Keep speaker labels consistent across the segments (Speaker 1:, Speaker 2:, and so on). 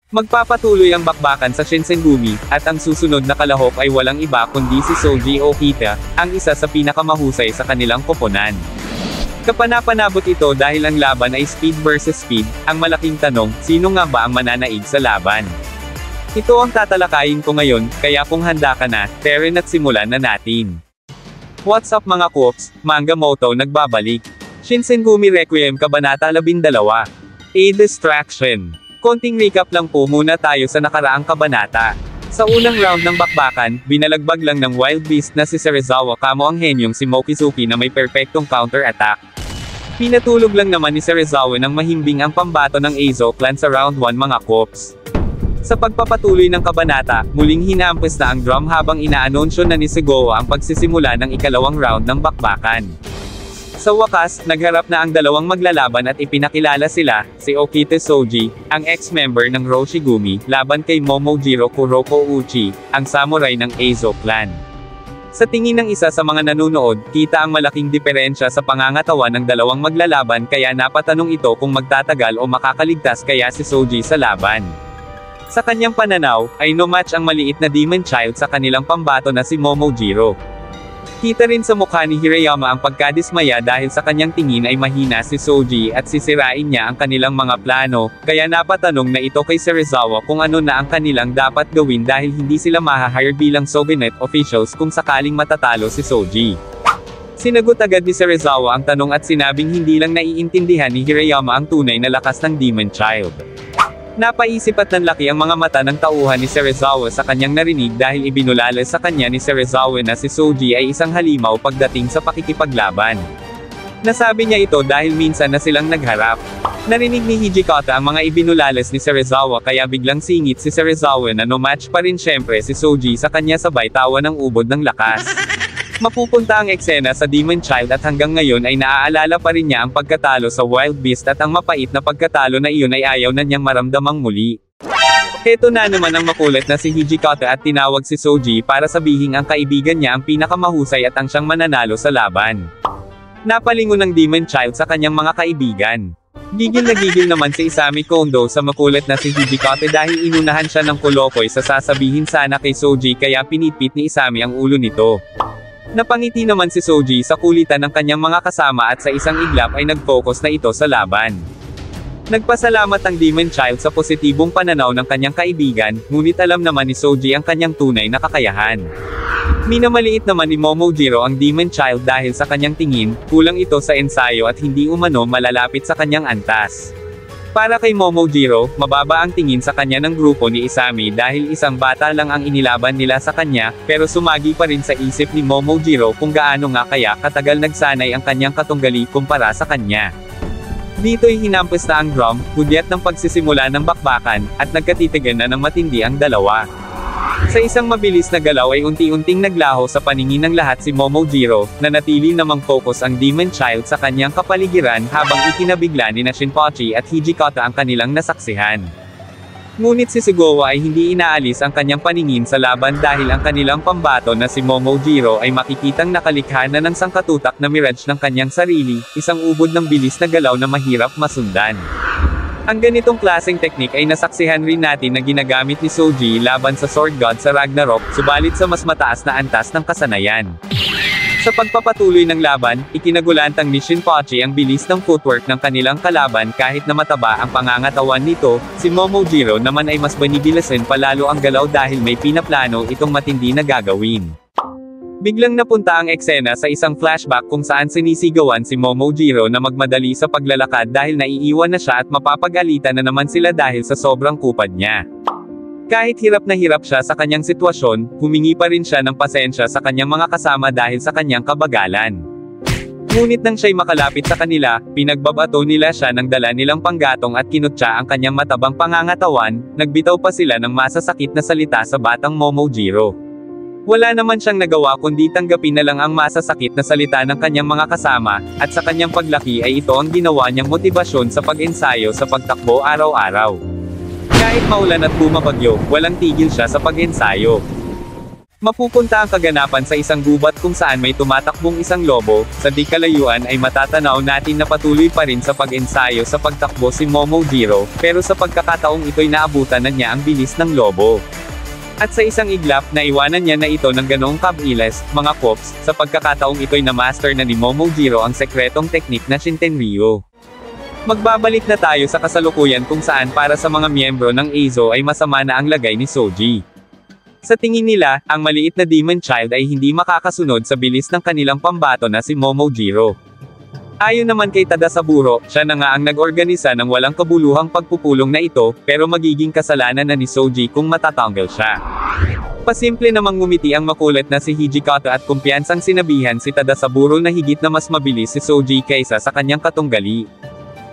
Speaker 1: Magpapatuloy ang bakbakan sa Shinsengumi, at ang susunod na kalahok ay walang iba kundi si Soji Okita, ang isa sa pinakamahusay sa kanilang koponan. Kapanapanabot ito dahil ang laban ay speed versus speed, ang malaking tanong, sino nga ba ang mananaig sa laban? Ito ang tatalakayin ko ngayon, kaya kung handa ka na, Teren at simulan na natin. What's up mga Koops, Manga Moto nagbabalik. Shinsengumi Requiem Kabanata 12. A Distraction. Konting recap lang po muna tayo sa nakaraang kabanata. Sa unang round ng bakbakan, binalagbag lang ng Wild Beast na si Serizawa kamo ang henyong si Mochizuki na may perpektong counter-attack. Pinatulog lang naman ni Serizawa ng mahimbing ang pambato ng Ezo clan sa round 1 mga Koops. Sa pagpapatuloy ng kabanata, muling hinampes na ang drum habang inaanunsyo na ni Segowa ang pagsisimula ng ikalawang round ng bakbakan. Sa wakas, nagharap na ang dalawang maglalaban at ipinakilala sila, si Okita Soji, ang ex-member ng Roshigumi, laban kay Momojiro Kuroko Uchi, ang samurai ng Ezo clan. Sa tingin ng isa sa mga nanunood, kita ang malaking diferensya sa pangangatawan ng dalawang maglalaban kaya napatanong ito kung magtatagal o makakaligtas kaya si Soji sa laban. Sa kanyang pananaw, ay no match ang maliit na demon child sa kanilang pambato na si Momojiro. Kita rin sa mukha ni Hirayama ang pagkadismaya dahil sa kanyang tingin ay mahina si Soji at sisirain niya ang kanilang mga plano, kaya napatanong na ito kay Serizawa kung ano na ang kanilang dapat gawin dahil hindi sila mahahire bilang Shogunate officials kung sakaling matatalo si Soji. Sinagot agad ni Serizawa ang tanong at sinabing hindi lang naiintindihan ni Hirayama ang tunay na lakas ng Demon Child. Napaisip at nanlaki ang mga mata ng tauhan ni Serizawa sa kanyang narinig dahil ibinulala sa kanya ni Serizawa na si Soji ay isang halimaw pagdating sa pakikipaglaban. Nasabi niya ito dahil minsan na silang nagharap. Narinig ni Hijikata ang mga ibinulalas ni Serizawa kaya biglang singit si Serizawa na no match pa rin syempre si Soji sa kanya sabay tawa ng ubod ng lakas. Mapupunta ang eksena sa Demon Child at hanggang ngayon ay naaalala pa rin niya ang pagkatalo sa Wild Beast at ang mapait na pagkatalo na iyon ay ayaw na niyang maramdamang muli. Heto na naman ang makulit na si Hijikata at tinawag si Soji para sabihin ang kaibigan niya ang pinakamahusay at ang siyang mananalo sa laban. Napalingon ng Demon Child sa kanyang mga kaibigan. Gigil na gigil naman si Isami Kondo sa makulit na si Hijikata dahil inunahan siya ng kulokoy sa sasabihin sana kay Soji kaya pinitpit ni Isami ang ulo nito. Napangiti naman si Soji sa kulitan ng kanyang mga kasama at sa isang iglap ay nag-focus na ito sa laban. Nagpasalamat ang Demon Child sa positibong pananaw ng kanyang kaibigan, ngunit alam naman ni Soji ang kanyang tunay na kakayahan. Minamaliit naman ni Momojiro ang Demon Child dahil sa kanyang tingin, kulang ito sa ensayo at hindi umano malalapit sa kanyang antas. Para kay Momojiro, mababa ang tingin sa kanya ng grupo ni Isami dahil isang bata lang ang inilaban nila sa kanya, pero sumagi pa rin sa isip ni Momojiro kung gaano nga kaya katagal nagsanay ang kanyang katunggali kumpara sa kanya. Dito'y hinampes na ang drum, hudyat ng pagsisimula ng bakbakan, at nagkatitigan na ng matindi ang dalawa. Sa isang mabilis na galaw ay unti-unting naglaho sa paningin ng lahat si Momojiro, na natili namang focus ang Demon Child sa kanyang kapaligiran habang ikinabigla ni Shinpachi at Hijikata ang kanilang nasaksihan. Ngunit si Segowa ay hindi inaalis ang kanyang paningin sa laban dahil ang kanilang pambato na si Momojiro ay makikitang nakalikha na ng sangkatutak na mirage ng kanyang sarili, isang ubod ng bilis na galaw na mahirap masundan. Ang ganitong klaseng teknik ay nasaksihan rin natin na ginagamit ni Soji laban sa Sword God sa Ragnarok, subalit sa mas mataas na antas ng kasanayan. Sa pagpapatuloy ng laban, ikinagulantang ni Shinpachi ang bilis ng footwork ng kanilang kalaban kahit na mataba ang pangangatawan nito, si Momojiro naman ay mas binibilasin palalo ang galaw dahil may pinaplano itong matindi na gagawin. Biglang napunta ang eksena sa isang flashback kung saan sinisigawan si Momojiro na magmadali sa paglalakad dahil naiiwan na siya at mapapagalitan na naman sila dahil sa sobrang kupad niya. Kahit hirap na hirap siya sa kanyang sitwasyon, humingi pa rin siya ng pasensya sa kanyang mga kasama dahil sa kanyang kabagalan. Ngunit nang siya'y makalapit sa kanila, pinagbabato nila siya ng dala nilang panggatong at kinutya ang kanyang matabang pangangatawan, nagbitaw pa sila ng masasakit na salita sa batang Momojiro. Wala naman siyang nagawa kundi tanggapin na lang ang masasakit na salita ng kanyang mga kasama, at sa kanyang paglaki ay ito ang ginawa niyang motibasyon sa pag-ensayo sa pagtakbo araw-araw. Kahit maulan at bumabagyo, walang tigil siya sa pag-ensayo. Mapupunta ang kaganapan sa isang gubat kung saan may tumatakbong isang lobo. Sa di kalayuan ay matatanaw natin na patuloy pa rin sa pag-ensayo sa pagtakbo si Momojiro, pero sa pagkakataong ito'y naabutan na niya ang bilis ng lobo. At sa isang iglap, naiwanan niya na ito ng ganoong kabiles, mga kops, sa pagkakataong ito'y na-master na ni Momojiro ang sekretong teknik na Shintenryu. Magbabalik na tayo sa kasalukuyan kung saan para sa mga miyembro ng Eizo ay masama na ang lagay ni Soji. Sa tingin nila, ang maliit na Demon Child ay hindi makakasunod sa bilis ng kanilang pambato na si Momojiro. Ayon naman kay Tadasaburo, siya na nga ang nag-organisa ng walang kabuluhang pagpupulong na ito, pero magiging kasalanan na ni Soji kung matatanggal siya. Pasimple namang ngumiti ang makulit na si Hijikata at kumpiyansang sinabihan si Tadasaburo na higit na mas mabilis si Soji kaysa sa kanyang katunggali.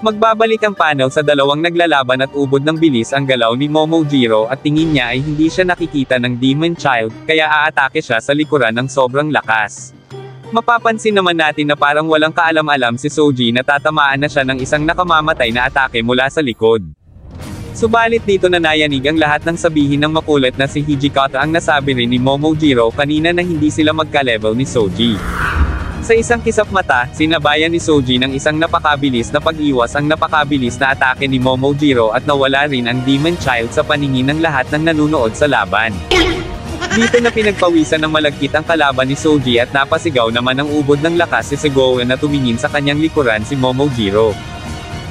Speaker 1: Magbabalik ang panel sa dalawang naglalaban at ubod ng bilis ang galaw ni Momojiro at tingin niya ay hindi siya nakikita ng Demon Child, kaya aatake siya sa likuran ng sobrang lakas. Mapapansin naman natin na parang walang kaalam-alam si Soji na tatamaan na siya ng isang nakamamatay na atake mula sa likod. Subalit dito na nayanig ang lahat ng sabihin ng makulit na si Hijikata ang nasabi rin ni Momojiro kanina na hindi sila magka-level ni Soji. Sa isang kisap mata, sinabayan ni Soji ng isang napakabilis na pag-iwas ang napakabilis na atake ni Momojiro at nawala rin ang Demon Child sa paningin ng lahat ng nanunood sa laban. Dito na pinagpawisan ng malagkit ang kalaban ni Soji at napasigaw naman ang ubod ng lakas si Segoe na tumingin sa kanyang likuran si Momojiro.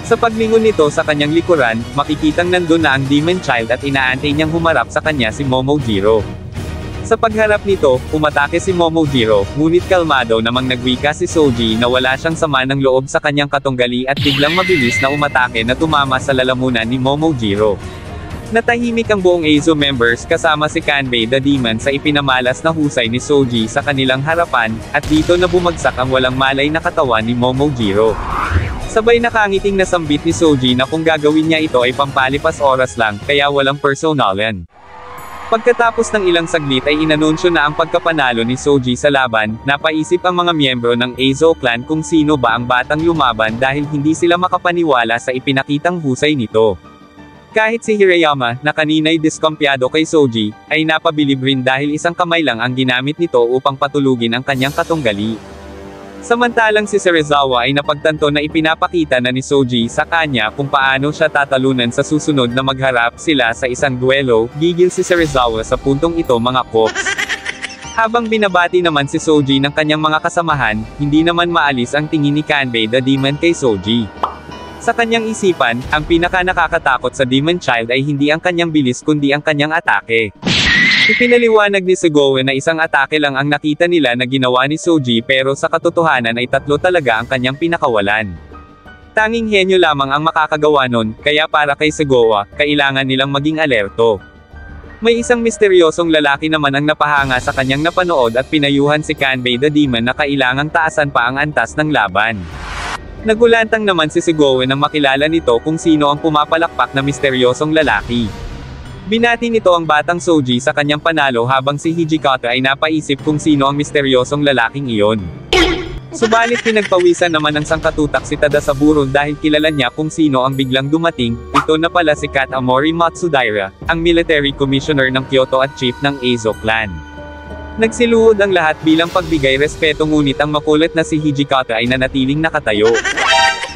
Speaker 1: Sa paglingon nito sa kanyang likuran, makikitang nandun na ang Demon Child at inaantay niyang humarap sa kanya si Momojiro. Sa pagharap nito, umatake si Momojiro, ngunit kalmado namang nagwika si Soji na wala siyang sama ng loob sa kanyang katunggali at biglang mabilis na umatake na tumama sa lalamunan ni Momojiro. Natahimik ang buong Eizo members kasama si Kanbei the Demon sa ipinamalas na husay ni Soji sa kanilang harapan, at dito na bumagsak ang walang malay na katawan ni Momojiro. Sabay nakangiting nasambit ni Soji na kung gagawin niya ito ay pampalipas oras lang, kaya walang personalan. Pagkatapos ng ilang saglit ay inanunsyo na ang pagkapanalo ni Soji sa laban, napaisip ang mga miyembro ng Eizo clan kung sino ba ang batang lumaban dahil hindi sila makapaniwala sa ipinakitang husay nito. Kahit si Hirayama, na kanina'y diskompyado kay Soji, ay napabilib rin dahil isang kamay lang ang ginamit nito upang patulugin ang kanyang katunggali. Samantalang si Serizawa ay napagtanto na ipinapakita na ni Soji sa kanya kung paano siya tatalunan sa susunod na magharap sila sa isang duelo, gigil si Serizawa sa puntong ito mga kops. Habang binabati naman si Soji ng kanyang mga kasamahan, hindi naman maalis ang tingin ni Kanbei the Demon kay Soji. Sa kanyang isipan, ang pinaka nakakatakot sa Demon Child ay hindi ang kanyang bilis kundi ang kanyang atake. Ipinaliwanag ni Segoe na isang atake lang ang nakita nila na ginawa ni Soji pero sa katotohanan ay tatlo talaga ang kanyang pinakawalan. Tanging henyo lamang ang makakagawa nun, kaya para kay Segoe, kailangan nilang maging alerto. May isang misteryosong lalaki naman ang napahanga sa kanyang napanood at pinayuhan si Kanbei the Demon na kailangang taasan pa ang antas ng laban. Nagulantang naman si Segoe nang makilala nito kung sino ang pumapalakpak na misteryosong lalaki. Binati nito ang batang Soji sa kanyang panalo habang si Hijikata ay napaisip kung sino ang misteryosong lalaking iyon. Subalit pinagpawisan naman ng sangkatutak si Tadasaburo dahil kilala niya kung sino ang biglang dumating, ito na pala si Katamori Matsudaira, ang military commissioner ng Kyoto at chief ng Eizo clan. Nagsiluhod ang lahat bilang pagbigay respeto ngunit ang makulit na si Hijikata ay nanatiling nakatayo.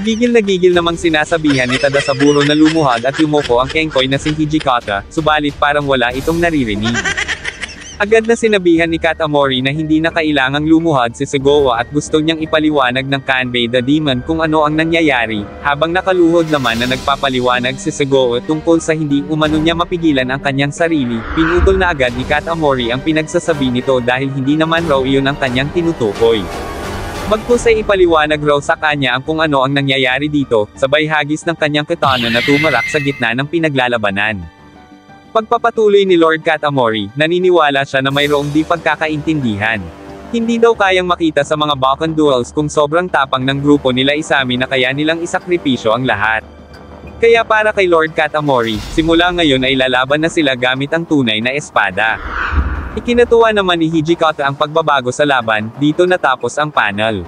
Speaker 1: Gigil na gigil namang sinasabihan ni Tadasaburo na lumuhad at yumuko ang kengkoy na si Hijikata, subalit parang wala itong naririnig. Agad na sinabihan ni Katamori na hindi na kailangang lumuhad si Segoe at gusto niyang ipaliwanag ng Kanbei the Demon kung ano ang nangyayari, habang nakaluhod naman na nagpapaliwanag si Segoe tungkol sa hindi umano niya mapigilan ang kanyang sarili, pinutol na agad ni Katamori ang pinagsasabi nito dahil hindi naman raw iyon ang kanyang tinutukoy. Bagkus ay ipaliwanag raw sa kanya ang kung ano ang nangyayari dito, sabay hagis ng kanyang katana na tumarak sa gitna ng pinaglalabanan. Pagpapatuloy ni Lord Katamori, naniniwala siya na mayroong di pagkakaintindihan. Hindi daw kayang makita sa mga Bakugan duels kung sobrang tapang ng grupo nila Isami na kaya nilang isakripisyo ang lahat. Kaya para kay Lord Katamori, simula ngayon ay lalaban na sila gamit ang tunay na espada. Ikinatuwa naman ni Hijikata ang pagbabago sa laban, dito natapos ang panel.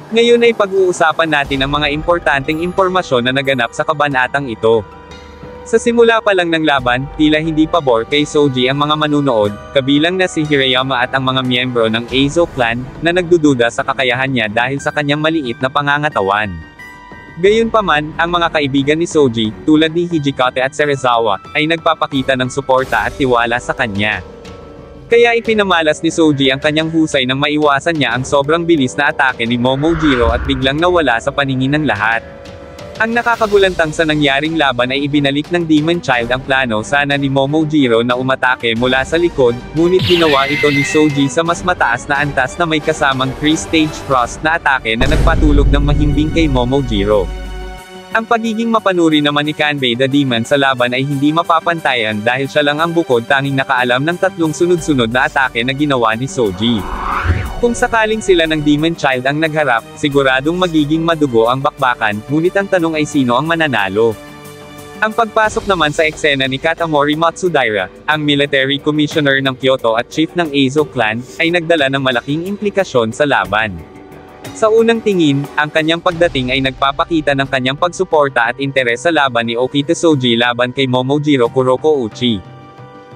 Speaker 1: Ngayon ay pag-uusapan natin ang mga importanteng impormasyon na naganap sa kabanatang ito. Sa simula pa lang ng laban, tila hindi pabor kay Soji ang mga manunood, kabilang na si Hirayama at ang mga miyembro ng Aizo clan, na nagdududa sa kakayahan niya dahil sa kanyang maliit na pangangatawan. Gayunpaman, ang mga kaibigan ni Soji, tulad ni Hijikata at Serizawa, ay nagpapakita ng suporta at tiwala sa kanya. Kaya ipinamalas ni Soji ang kanyang husay nang maiwasan niya ang sobrang bilis na atake ni Momojiro at biglang nawala sa paningin ng lahat. Ang nakakagulantang sa nangyaring laban ay ibinalik ng Demon Child ang plano sana ni Momojiro na umatake mula sa likod, ngunit ginawa ito ni Soji sa mas mataas na antas na may kasamang 3-stage frost na atake na nagpatulog ng mahimbing kay Momojiro. Ang pagiging mapanuri naman ni Kanbei the Demon sa laban ay hindi mapapantayan dahil siya lang ang bukod tanging nakaalam ng 3 sunod-sunod na atake na ginawa ni Soji. Kung sakaling sila ng Demon Child ang nagharap, siguradong magiging madugo ang bakbakan, ngunit ang tanong ay sino ang mananalo. Ang pagpasok naman sa eksena ni Katamori Matsudaira, ang military commissioner ng Kyoto at chief ng Aizo clan, ay nagdala ng malaking implikasyon sa laban. Sa unang tingin, ang kanyang pagdating ay nagpapakita ng kanyang pagsuporta at interes sa laban ni Okita Soji laban kay Momojiro Kuroko-uchi.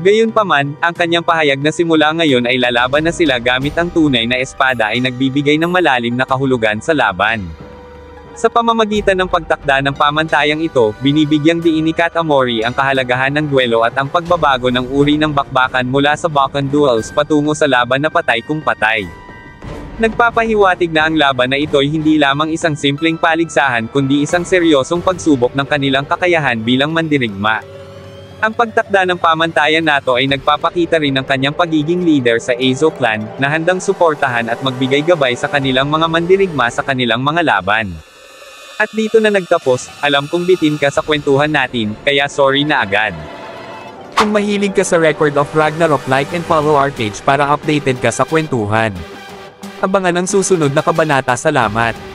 Speaker 1: Gayunpaman, ang kanyang pahayag na simula ngayon ay lalaban na sila gamit ang tunay na espada ay nagbibigay ng malalim na kahulugan sa laban. Sa pamamagitan ng pagtakda ng pamantayang ito, binibigyang diin ni Katamori ang kahalagahan ng duelo at ang pagbabago ng uri ng bakbakan mula sa Bakan duels patungo sa laban na patay kung patay. Nagpapahiwatig na ang laban na ito'y hindi lamang isang simpleng paligsahan kundi isang seryosong pagsubok ng kanilang kakayahan bilang mandirigma. Ang pagtakda ng pamantayan nato ay nagpapakita rin ng kanyang pagiging leader sa Aizo clan, na handang suportahan at magbigay gabay sa kanilang mga mandirigma sa kanilang mga laban. At dito na nagtapos, alam kong bitin ka sa kwentuhan natin, kaya sorry na agad. Kung mahilig ka sa Record of Ragnarok, like and follow our page para updated ka sa kwentuhan. Abangan ang susunod na kabanata. Salamat!